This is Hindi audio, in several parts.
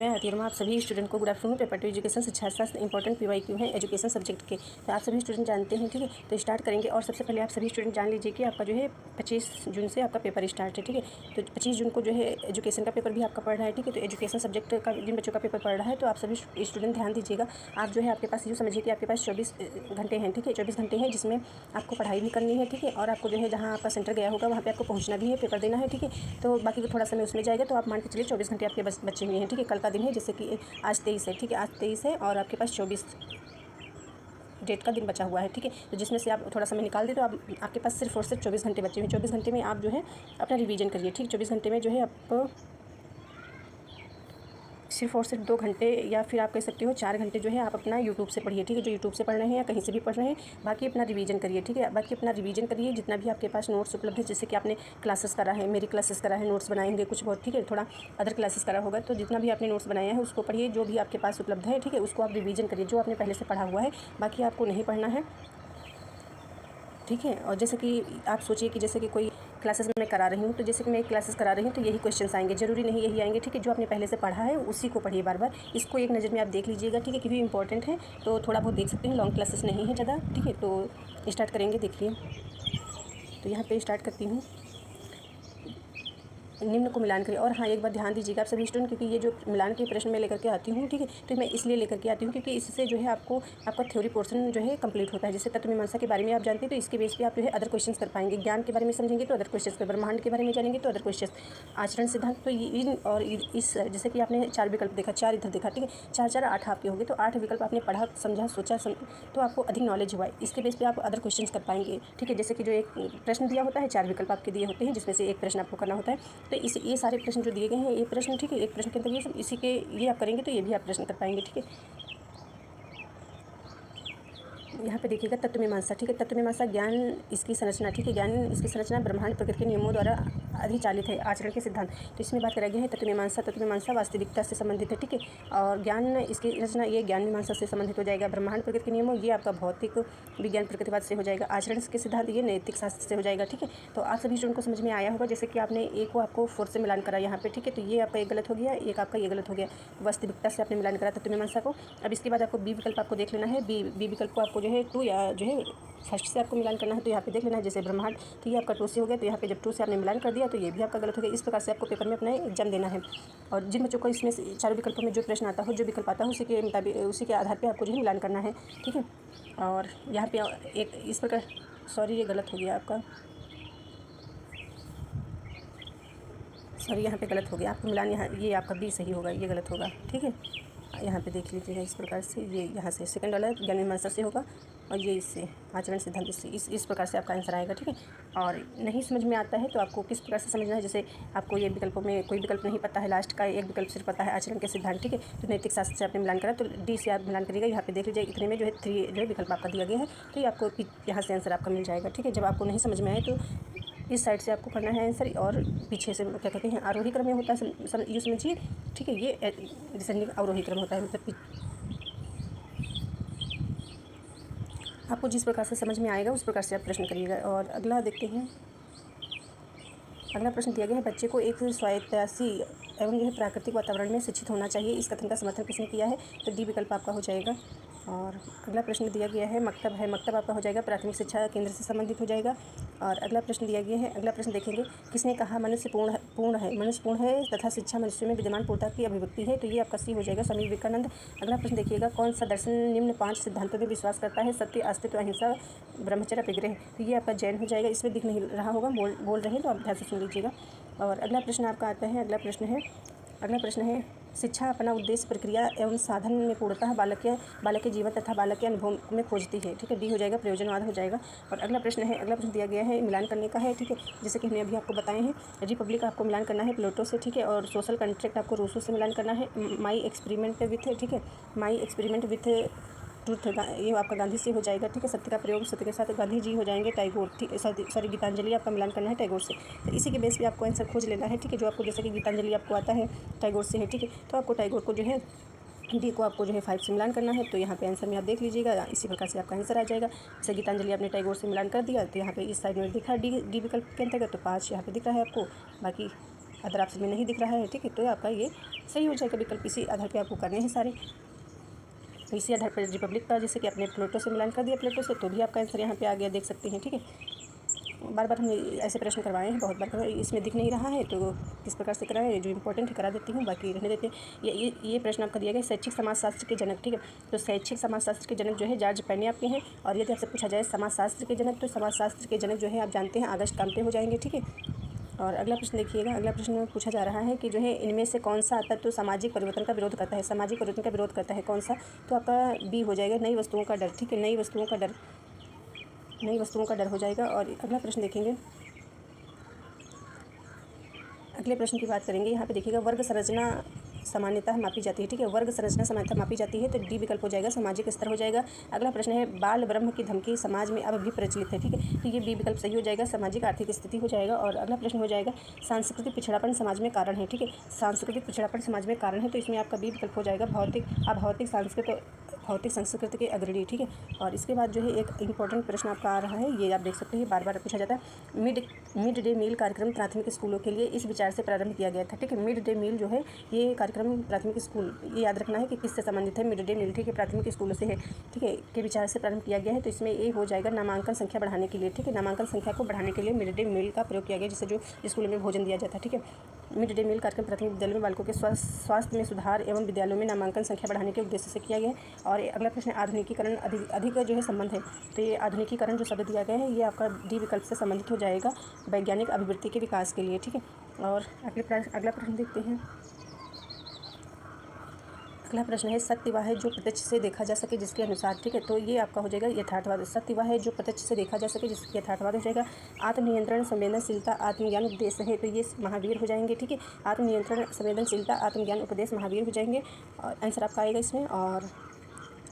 मैं हतीरमा आप सभी स्टूडेंट को good afternoon. Paper two education शिक्षा शास्त्र इंपॉर्टेंट पीवाईक्यू है एजुकेशन सब्जेक्ट के, तो आप सभी स्टूडेंट जानते हैं, ठीक है। तो स्टार्ट करेंगे और सबसे पहले आप सभी स्टूडेंट जान लीजिए कि आपका जो है 25 जून से आपका पेपर स्टार्ट है, ठीक है। तो 25 जून को जो है एजुकेशन का पेपर भी आपका पढ़ रहा है, ठीक है। तो एजुकेशन सब्जेक्ट का जिन बच्चों का पेपर पढ़ रहा है, तो आप सभी स्टूडेंट ध्यान दीजिएगा। आप जो है आपके पास यूँ समझिए कि आपके पास 24 घंटे हैं, ठीक है। 24 घंटे हैं जिसमें आपको पढ़ाई भी करनी है, ठीक है। और आपको जो है जहाँ आपका सेंटर गया होगा वहाँ पे आपको पहुँचना भी है, पेपर देना है, ठीक है। तो बाकी को थोड़ा समय उसमें जाएगा, तो आप मान के चलिए 24 घंटे आपके बचे हुए हैं, ठीक है। कल का दिन है, जैसे कि आज 23 है, ठीक है। आज 23 है और आपके पास 24 डेट का दिन बचा हुआ है, ठीक है। तो जिसमें से आप थोड़ा समय निकाल दें तो आपके पास सिर्फ और सिर्फ 24 घंटे बचे हुए हैं। 24 घंटे में आप जो है अपना रिवीजन करिए, ठीक। 24 घंटे में जो है आप सिर्फ और सिर्फ 2 घंटे या फिर आप कह सकते हो 4 घंटे जो है आप अपना यूट्यूब से पढ़िए, ठीक है। जो यूट्यूब से पढ़ रहे हैं या कहीं से भी पढ़ रहे हैं, बाकी अपना रिवीजन करिए, ठीक है। बाकी अपना रिवीजन करिए, जितना भी आपके पास नोट्स उपलब्ध है, जैसे कि आपने क्लासेस करा है, मेरी क्लासेस करा है, नोट्स बनाए होंगे कुछ बहुत, ठीक है। थोड़ा अदर क्लासेस करा होगा, तो जितना भी आपने नोट्स बनाया है उसको पढ़िए। जो भी आपके पास उपलब्ध है, ठीक है, उसको आप रिवीजन करिए, जो आपने पहले से पढ़ा हुआ है। बाकी आपको नहीं पढ़ना है, ठीक है। और जैसे कि आप सोचिए कि जैसे कि कोई क्लासेस मैं करा रही हूँ, तो जैसे कि मैं एक क्लासेस करा रही हूँ तो यही क्वेश्चंस आएंगे, ज़रूरी नहीं यही आएंगे, ठीक है। जो आपने पहले से पढ़ा है उसी को पढ़िए बार बार। इसको एक नज़र में आप देख लीजिएगा, ठीक है, क्योंकि इंपॉर्टेंट है, तो थोड़ा बहुत देख सकते हैं। लॉन्ग क्लासेस नहीं है ज़्यादा, ठीक है। तो स्टार्ट करेंगे, देखिए। तो यहाँ पे स्टार्ट करती हूँ, निम्न को मिलान करें। और हाँ, एक बात ध्यान दीजिएगा आप सभी स्टूडेंट, क्योंकि ये जो मिलान के प्रश्न मैं लेकर के आती हूँ, ठीक है। तो मैं इसलिए लेकर के आती हूँ क्योंकि इससे जो है आपका थ्योरी पोर्शन जो है कंप्लीट होता है। जैसे तत्व मीमांसा के बारे में आप जानते हैं, तो इसके बेस पे आप जो है अदर क्वेश्चंस कर पाएंगे। ज्ञान के बारे में समझेंगे तो अदर क्वेश्चंस, ब्रह्मांड के बारे में जानेंगे तो अदर क्वेश्चंस, आचरण सिद्धांत। तो इन और इस जैसे कि आपने 4 विकल्प देखा, 4 इधर देखा, ठीक है। 4 4 8 आपके होंगे, तो 8 विकल्प आपने पढ़ा, समझा, सोचा, तो आपको अधिक नॉलेज हुआ। इसके बेस पे आप अदर क्वेश्चंस कर पाएंगे, ठीक है। जैसे कि जो एक प्रश्न दिया होता है, 4 विकल्प आपके दिए होते हैं, जिसमें से एक प्रश्न आपको करना होता है। तो ये सारे प्रश्न जो दिए गए हैं, ये प्रश्न, ठीक है, एक प्रश्न के अंदर ये सब इसी के ये आप करेंगे तो ये भी आप प्रश्न कर पाएंगे, ठीक है। यहाँ पे देखिएगा तत्व मीमांसा, ठीक है। तत्व मीमांसा ज्ञान इसकी संरचना, ठीक है। ज्ञान इसकी संरचना ब्रह्मांड प्रकृति के नियमों द्वारा अधिचालित है, आचरण के सिद्धांत। तो इसमें बात करा गया है तत्व मीमांसा। तत्व मीमांसा वास्तविकता से संबंधित है, ठीक है। और ज्ञान इसकी रचना ये ज्ञान मीमांसा से संबंधित हो जाएगा। ब्रह्मांड प्रकृति के नियमों ये आपका भौतिक विज्ञान प्रकृतिवाद से हो जाएगा। आचरण के सिद्धांत ये नैतिक शास्त्र से हो जाएगा, ठीक है। तो आप सभी स्टूडेंट को समझ में आया होगा। जैसे कि आपने ए को आपको 4 से मिलान करा यहाँ पे, ठीक है। तो ये आपका एक गलत हो गया, एक आपका ये गलत हो गया। वास्तविकता से आपने मिलान करा तत्व मीमांसा को। अब इसके बाद आपको बी विकल्प आपको देख लेना है। बी विकल्प को आपको जो है 2 या जो है फर्स्ट से आपको मिलान करना है, तो यहाँ पे देख लेना है। जैसे ब्रह्मांड, तो ये आपका 2 से हो गया, तो यहाँ पे जब 2 से आपने मिलान कर दिया तो ये भी आपका गलत हो गया। इस प्रकार से आपको पेपर में अपना एग्जाम देना है। और जिन बच्चों को इसमें 4 विकल्पों में जो प्रश्न आता हो, जो विकल्प आता हो, उसी के मुताबिक, उसी के आधार पर आपको जो है मिलान करना है, ठीक है। और यहाँ पे एक इस प्रकार, सॉरी ये गलत हो गया आपका, सॉरी यहाँ पे गलत हो गया। आपको मिलान यहाँ, ये आपका बी सही होगा, ये गलत होगा, ठीक है। यहाँ पे देख लीजिएगा इस प्रकार से, ये यहाँ से सेकंड वाला ज्ञान मीमांसा से होगा और ये इससे आचरण सिद्धांत से, इस प्रकार से आपका आंसर आएगा, ठीक है। और नहीं समझ में आता है तो आपको किस प्रकार से समझना है। जैसे आपको ये विकल्पों में कोई विकल्प नहीं पता है, लास्ट का एक विकल्प सिर्फ पता है, आचरण के सिद्धांत, ठीक है। तो नैतिक शास्त्र से आपने मिलान करा, तो डी से आप मिलान करिएगा। यहाँ पे देख लीजिए इतने में जो है 3 जो है विकल्प आपका दिया गया है, तो ये आपको यहाँ से आंसर आपका मिल जाएगा, ठीक है। जब आपको नहीं समझ में आए तो इस साइड से आपको करना है आंसर, और पीछे से क्या कहते हैं आरोही क्रम में होता है, ये समझिए, ठीक है। ये डिसेंडिंग अवरोही क्रम होता है, मतलब आपको जिस प्रकार से समझ में आएगा उस प्रकार से आप प्रश्न करिएगा। और अगला देखते हैं। अगला प्रश्न दिया गया है, बच्चे को एक स्वायत्तशासी एवं जो है प्राकृतिक वातावरण में शिक्षित होना चाहिए, इस कथन का समर्थन किसने किया है। तो डी विकल्प आपका हो जाएगा। और अगला प्रश्न दिया गया है, मकतब है, मकतब आपका हो जाएगा, प्राथमिक शिक्षा केंद्र से संबंधित हो जाएगा। और अगला प्रश्न दिया गया है, अगला प्रश्न देखेंगे, किसने कहा मनुष्य पूर्ण है, मनुष्य पूर्ण है तथा शिक्षा मनुष्य में विद्यमान पूर्णता की अभिव्यक्ति है। तो ये आपका सी हो जाएगा, स्वामी विवेकानंद। अगला प्रश्न देखिएगा, कौन सा दर्शन निम्न 5 सिद्धांतों में विश्वास करता है, सत्य, अस्तित्व, अहिंसा, ब्रह्मचर्य, अपरिग्रह। तो ये आपका जैन हो जाएगा। इसमें दिख नहीं रहा होगा, बोल रहे हैं तो आप ध्यान से सुन लीजिएगा। और अगला प्रश्न आपका आता है, अगला प्रश्न है शिक्षा अपना उद्देश्य, प्रक्रिया एवं साधन में पूर्णतः बालक के जीवन तथा बालक के अनुभव में खोजती है, ठीक है। डी हो जाएगा, प्रयोजनवाद हो जाएगा। और अगला प्रश्न दिया गया है, मिलान करने का है, ठीक है। जैसे कि हमने अभी आपको बताए हैं, रिपब्लिक आपको मिलान करना है प्लेटो से, ठीक है। और सोशल कॉन्ट्रैक्ट आपको रूसो से मिलान करना है। माई एक्सपेरिमेंट विथ, ठीक है, माई एक्सपेरिमेंट विथ ट्रूथ, ये आपका गांधी से हो जाएगा, ठीक है। सत्य का प्रयोग, सत्य के साथ गांधी जी हो जाएंगे, टैगोर, ठीक है। सॉरी गीतांजलि आपका मिलान करना है टैगोर से। तो इसी के बेस पे आपको आंसर खोज लेना है, ठीक है। जो आपको जैसे कि गीतांजलि आपको आता है टैगोर से है, ठीक है। तो आपको टैगोर को जो है डी को आपको जो है 5 से मिलान करना है। तो यहाँ पे आंसर में आप देख लीजिएगा, इसी प्रकार से आपका आंसर आ जाएगा। जैसे गीतांजलि आपने टैगोर से मिलान कर दिया, तो यहाँ पे इस साइड में दिखा डी विकल्प के अंतर्गत, तो 5 यहाँ पे दिख रहा है आपको। बाकी अदर ऑप्शन में नहीं दिख रहा है, ठीक है, तो आपका ये सही हो जाएगा विकल्प। इसी आधार पे आपको करने हैं सारे। तो इसी आधार पर रिपब्लिक का जैसे कि आपने प्लूटो से मिलान कर दिया प्लूटो से, तो भी आपका आंसर यहाँ पे आ गया, देख सकते हैं, ठीक है। बार बार हमने ऐसे प्रश्न करवाए हैं, बहुत बार करवाए, इसमें दिख नहीं रहा है तो किस प्रकार से कराए, जो इंपॉर्टेंट है करा देती हूँ, बाकी रहने देते हैं। ये प्रश्न आपका दिया गया शैक्षिक समाजशास्त्र के जनक, ठीक है। तो शैक्षिक समाजशास्त्र के जनक जो है जॉर्ज पेन्याप के हैं। और यदि आपसे पूछा जाए समाजशास्त्र के जनक, तो समाजशास्त्र के जनक जो है आप जानते हैं ऑगस्ट काम्टे हो जाएंगे, ठीक है। और अगला प्रश्न देखिएगा। अगला प्रश्न में पूछा जा रहा है कि जो है इनमें से कौन सा तत्व सामाजिक परिवर्तन का विरोध करता है, सामाजिक परिवर्तन का विरोध करता है कौन सा, तो आपका बी हो जाएगा, नई वस्तुओं का डर, ठीक है, नई वस्तुओं का डर, नई वस्तुओं का डर हो जाएगा। और अगला प्रश्न देखेंगे, अगले प्रश्न की बात करेंगे। यहाँ पे देखिएगा वर्ग संरचना सामान्यतः मापी जाती है, ठीक है, वर्ग संरचना सामान्यतः मापी जाती है, तो डी विकल्प हो जाएगा, सामाजिक स्तर हो जाएगा। अगला प्रश्न है बाल ब्रह्म की धमकी समाज में अब भी प्रचलित है, ठीक है, तो ये बी विकल्प सही हो जाएगा, सामाजिक आर्थिक स्थिति हो जाएगा। और अगला प्रश्न हो जाएगा सांस्कृतिक पिछड़ापन समाज में कारण है, ठीक है, सांस्कृतिक पिछड़ापन समाज में कारण है, तो इसमें आपका बी विकल्प हो जाएगा, भौतिक संस्कृति के अग्रणी, ठीक है। और इसके बाद जो है एक इंपॉर्टेंट प्रश्न आपका आ रहा है, ये आप देख सकते हैं, बार बार पूछा जाता है। मिड डे मील कार्यक्रम प्राथमिक स्कूलों के लिए इस विचार से प्रारंभ किया गया था, ठीक है। मिड डे मील जो है ये कार्यक्रम प्राथमिक स्कूल, ये याद रखना है कि किससे संबंधित है, मिड डे मील, ठीक है, प्राथमिक स्कूलों से है, ठीक है, के विचार से प्रारंभ किया गया है। तो इसमें ये हो जाएगा नामांकन संख्या बढ़ाने के लिए, ठीक है, नामांकन संख्या को बढ़ाने के लिए मिड डे मील का प्रयोग किया गया, जिससे जो स्कूलों में भोजन दिया जाता है, ठीक है। मिड डे मील कार्यक्रम प्राथमिक विद्यालयों में बालकों के स्वास्थ्य में सुधार एवं विद्यालयों में नामांकन संख्या बढ़ाने के उद्देश्य से किया गया है। और अगला प्रश्न आधुनिकीकरण अधिक जो है संबंध है, तो ये आधुनिकीकरण जो शब्द दिया गया है ये आपका डी विकल्प से संबंधित हो जाएगा, वैज्ञानिक अभिवृत्ति के विकास के लिए, ठीक है। और अगला प्रश्न देखते हैं। अगला प्रश्न है सत्य वह है जो प्रत्यक्ष से देखा जा सके जिसके अनुसार, ठीक है, तो ये आपका हो जाएगा यथार्थवाद, सत्य वह है जो प्रत्यक्ष से देखा जा सके जिसके यथार्थवाद हो जाएगा। आत्मनियंत्रण संवेदनशीलता आत्मज्ञान उपदेश है, तो ये महावीर हो जाएंगे, ठीक है, आत्मनियंत्रण संवेदनशीलता आत्मज्ञान उपदेश महावीर हो जाएंगे, और आंसर आपका आएगा इसमें। और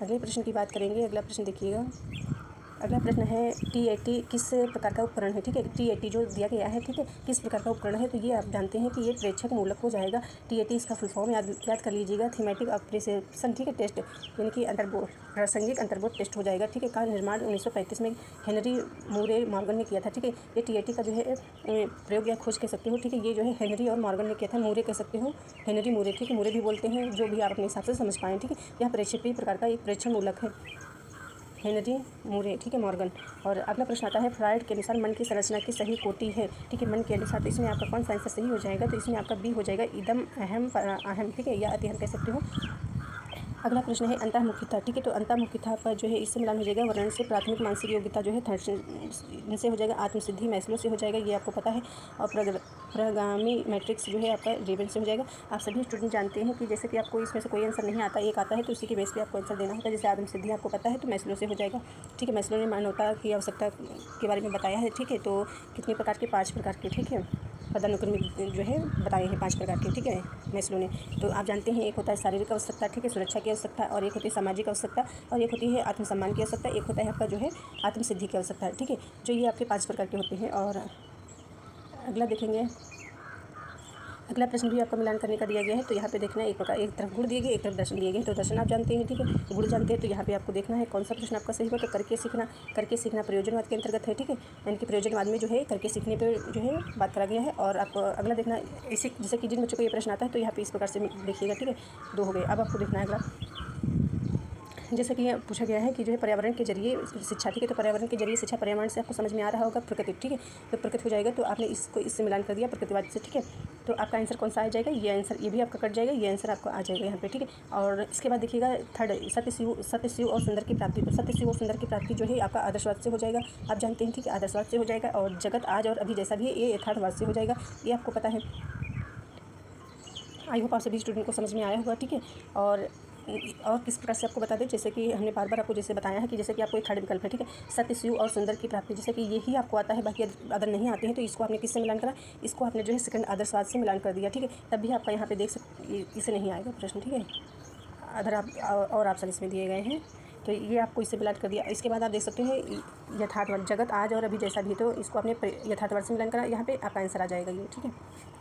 अगले प्रश्न की बात करेंगे। अगला प्रश्न देखिएगा। अगला प्रश्न है TAT किस प्रकार का उपकरण है, ठीक है, TAT जो दिया गया है, ठीक है, किस प्रकार का उपकरण है, तो ये आप जानते हैं कि ये प्रेक्षक मूलक हो जाएगा। TAT इसका फुल फॉर्म याद कर लीजिएगा, थीमेटिक अप्रिसिएशन, ठीक है, टेस्ट, यानी कि अंतर्बोध प्रासंगिक अंतर्बोध टेस्ट हो जाएगा, ठीक है, का निर्माण 1935 में हेनरी मूरे मॉर्गन ने किया था, ठीक है। ये TAT का जो है प्रयोग या खोज कह सकते हो, ठीक है, ये जो है हेनरी और मॉर्गन ने किया था, मूरे कह सकते हो, हेनरी मूरे, ठीक है, मूरे भी बोलते हैं, जो भी आप अपने हिसाब से समझ पाएँ, ठीक है। यह प्रेक्षकीय प्रकार का एक प्रेक्षण मूलक है, हेनरी मूरे, ठीक है, मॉर्गन। और अगला प्रश्न आता है फ्रायड के अनुसार मन की संरचना की सही कोटि है, ठीक है, मन के अनुसार, तो इसमें आपका कौन सा आंसर सही हो जाएगा, तो इसमें आपका बी हो जाएगा, इदम अहम अहम, ठीक है, या अति अहम कह सकते हो। अगला प्रश्न है अंतर्मुखिता, ठीक है, तो अंतर्मुखिता पर जो है इससे मिलान हो जाएगा वर्णन से, प्राथमिक मानसिक योग्यता जो है थर्ड से हो जाएगा, आत्मसिद्धि मैस्लो से हो जाएगा, ये आपको पता है। और प्रगामी मैट्रिक्स जो है आपका रेवन से हो जाएगा। आप सभी स्टूडेंट जानते हैं कि जैसे कि आपको इसमें से कोई आंसर नहीं आता, एक आता है तो उसी के बेस पे आपको आंसर देना होता है। जैसे आत्मसिद्धि आपको पता है तो मैस्लो से हो जाएगा, ठीक है, मैस्लो ने मानवता की आवश्यकता के बारे में बताया है, ठीक है, तो कितने प्रकार के 5 प्रकार के, ठीक है, पदानुक्रमिक जो है बताए हैं 5 प्रकार के, ठीक है, मैस्लो ने। तो आप जानते हैं एक होता है शारीरिक आवश्यकता, ठीक है, सुरक्षा की आवश्यकता, और एक होती है सामाजिक आवश्यकता, और एक होती है आत्मसम्मान की आवश्यकता, एक होता है आपका जो है आत्मसिद्धि की आवश्यकता, ठीक है, जो ये आपके 5 प्रकार के होते हैं। और अगला देखेंगे। अगला प्रश्न भी आपका मिलान करने का दिया गया है, तो यहाँ पे देखना है एक तरफ गुण दिए गए, एक तरफ दर्शन दिए गए, तो दर्शन आप जानते हैं, ठीक है, गुण जानते हैं, तो यहाँ पे आपको देखना है कौन सा प्रश्न आपका सही होगा। तो करके सीखना प्रयोजनवाद के अंतर्गत है, ठीक है, यानी कि प्रयोजनवाद में जो है करके सीखने पर जो है बात करा गया है। और आपको अगला देखना इसी जैसे कि जिन बच्चों को ये प्रश्न आता है तो यहाँ पे इस प्रकार से देखिएगा, ठीक है, 2 हो गए। अब आपको देखना है अगला, जैसे कि यह पूछा गया है कि जो है पर्यावरण के जरिए शिक्षा, ठीक है, तो पर्यावरण के जरिए शिक्षा पर्यावरण से आपको समझ में आ रहा होगा प्रकृति, ठीक है, तो प्रकृति हो जाएगा, तो आपने इसको इससे मिलान कर दिया प्रकृतिवाद से, ठीक है, तो आपका आंसर कौन सा आ जाएगा, ये आंसर, ये भी आपका कट जाएगा, ये आंसर आपको आ जाएगा यहाँ पे, ठीक है। और इसके बाद देखिएगा थर्ड सत्य शिव और सुंदर की प्राप्ति, तो सत्य शिव और सुंदर की प्राप्ति जो है आपका आदर्शवाद से हो जाएगा, आप जानते हैं, ठीक है, आदर्शवाद से हो जाएगा। और जगत आज और अभी जैसा भी है ये यथार्थवाद से हो जाएगा, ये आपको पता है। आई होप आप सभी स्टूडेंट को समझ में आया होगा, ठीक है। और किस प्रकार से आपको बता दें, जैसे कि हमने बार बार आपको जैसे बताया है कि जैसे कि आपको एक थर्ड विकल्प है, ठीक है, सत्य शिव और सुंदर की प्राप्ति, जैसे कि यही आपको आता है, बाकी अदर नहीं आते हैं, तो इसको आपने किससे मिलान करा, इसको आपने जो है सेकंड आदर्शवाद से मिलान कर दिया, ठीक है, तब भी आपका यहाँ पे देख सकते इसे नहीं आएगा प्रश्न, ठीक है, अदर आप और ऑप्शन इसमें दिए गए हैं, तो ये आपको इससे मिलान कर दिया। इसके बाद आप देख सकते हैं यथार्थवाद, जगत आज और अभी जैसा भी, तो इसको आपने यथार्थवाद से मिलान करा, यहाँ पे आपका आंसर आ जाएगा ये, ठीक है।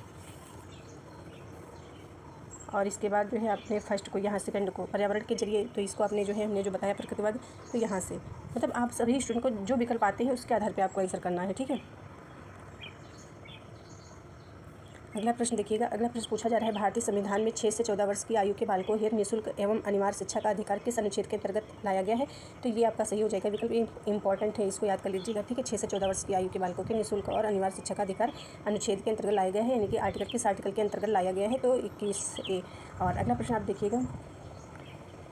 और इसके बाद जो है आपने फर्स्ट को यहाँ सेकंड को पर्यावरण के जरिए, तो इसको आपने जो है हमने जो बताया प्रकृतिवाद, तो यहाँ से मतलब आप सभी स्टूडेंट को जो विकल्प आते हैं उसके आधार पे आपको आंसर करना है, ठीक है। अगला प्रश्न देखिएगा। अगला प्रश्न पूछा जा रहा है, भारतीय संविधान में 6 से 14 वर्ष की आयु के बालकों हेतु निःशुल्क एवं अनिवार्य शिक्षा का अधिकार किस अनुच्छेद के अंतर्गत लाया गया है? तो ये आपका सही हो जाएगा विकल्प, इंपॉर्टेंट है, इसको याद कर लीजिएगा, ठीक है। 6 से 14 वर्ष की आयु के बालकों के निःशुल्क और अनिवार्य शिक्षा का अधिकार अनुच्छेद के अंतर्गत लाया गया है, यानी कि किस आर्टिकल के अंतर्गत लाया गया है? तो 21A। और अगला प्रश्न आप देखिएगा,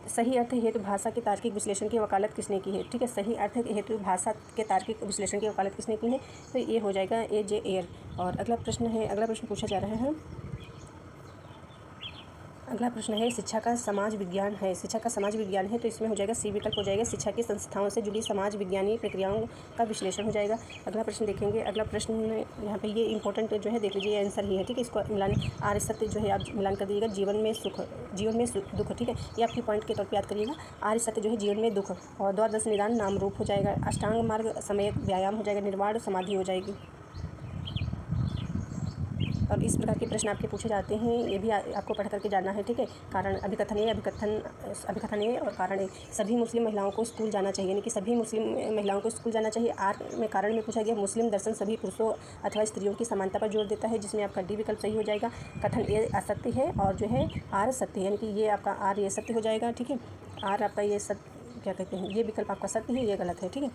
सही अर्थ हेतु भाषा के तार्किक विश्लेषण की वकालत किसने की है? ठीक है, सही अर्थ हेतु भाषा के तार्किक विश्लेषण की वकालत किसने की है? तो ये हो जाएगा A.J. एयर। और अगला प्रश्न पूछा जा रहा है, अगला प्रश्न है, शिक्षा का समाज विज्ञान है। शिक्षा का समाज विज्ञान है, तो इसमें हो जाएगा सी विकल्प हो जाएगा, शिक्षा की संस्थाओं से जुड़ी समाज विज्ञानी प्रक्रियाओं का विश्लेषण हो जाएगा। अगला प्रश्न देखेंगे। अगला प्रश्न यहाँ पे ये इंपॉर्टेंट जो है, देख लीजिए आंसर ही है, ठीक है। इसको मिलान आर्य सत्य जो है आप मिलान कर दीजिएगा, जीवन में दुख, ठीक है, ये आपकी पॉइंट के तौर पर याद करिएगा। आर्य सत्य जो है जीवन में दुख, और द्वादश निदान नाम रूप हो जाएगा, अष्टांग मार्ग समय व्यायाम हो जाएगा, निर्वाण समाधि हो जाएगी। और इस प्रकार के प्रश्न आपके पूछे जाते हैं, ये भी आपको पढ़ करके जानना है, ठीक है। कारण अभिकथन ए और कारण ए। सभी मुस्लिम महिलाओं को स्कूल जाना चाहिए, यानी कि सभी मुस्लिम महिलाओं को स्कूल जाना चाहिए। आर में कारण में पूछा गया, मुस्लिम दर्शन सभी पुरुषों अथवा स्त्रियों की समानता पर जोर देता है, जिसमें आपका डी विकल्प सही हो जाएगा। कथन ए असत्य है और जो है आर सत्य है, यानी कि ये आपका आर ये सत्य हो जाएगा, ठीक है। आर आपका ये क्या कहते हैं, ये विकल्प आपका सत्य है, ये गलत है, ठीक है।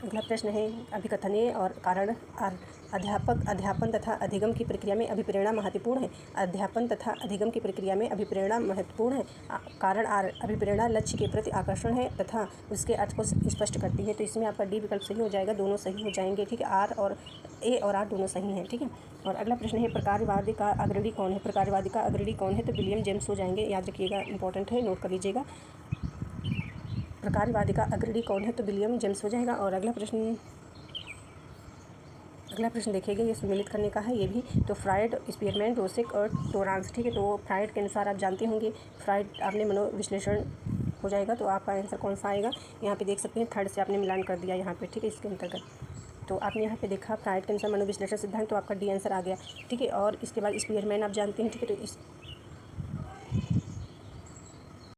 अगला प्रश्न है, अभिकथन ए और कारण आर। अध्यापन तथा अधिगम की प्रक्रिया में अभिप्रेरणा महत्वपूर्ण है। अध्यापन तथा अधिगम की प्रक्रिया में अभिप्रेरणा महत्वपूर्ण है। कारण आर, अभिप्रेरणा लक्ष्य के प्रति आकर्षण है तथा उसके अर्थ को स्पष्ट करती है, तो इसमें आपका डी विकल्प सही हो जाएगा, दोनों सही हो जाएंगे, ठीक है। आर और ए और आर दोनों सही हैं, ठीक है। और अगला प्रश्न है, प्रकारवाद का अग्रणी कौन है? प्रकारवाद का अग्रणी कौन है? तो विलियम जेम्स हो जाएंगे, याद रखिएगा, इंपॉर्टेंट है, नोट कर लीजिएगा। प्रकारवाद का अग्रणी कौन है? तो विलियम जेम्स हो जाएगा। और अगला प्रश्न देखिएगा, ये सम्मिलित करने का है ये भी, तो फ्रायड, स्पीयरमैन, रोसेक और टोरांस, ठीक है। तो फ्रायड के अनुसार आप जानते होंगे, फ्रायड आपने मनोविश्लेषण हो जाएगा, तो आपका आंसर कौन सा आएगा? यहाँ पे देख सकते हैं, थर्ड से आपने मिलान कर दिया यहाँ पे, ठीक है, इसके अंतर्गत। तो आपने यहाँ पे देखा फ्रायड के अनुसार मनोविश्लेषण सिद्धांत, तो आपका डी आंसर आ गया, ठीक है। और इसके बाद स्पीयरमैन आप जानते हैं, ठीक है, तो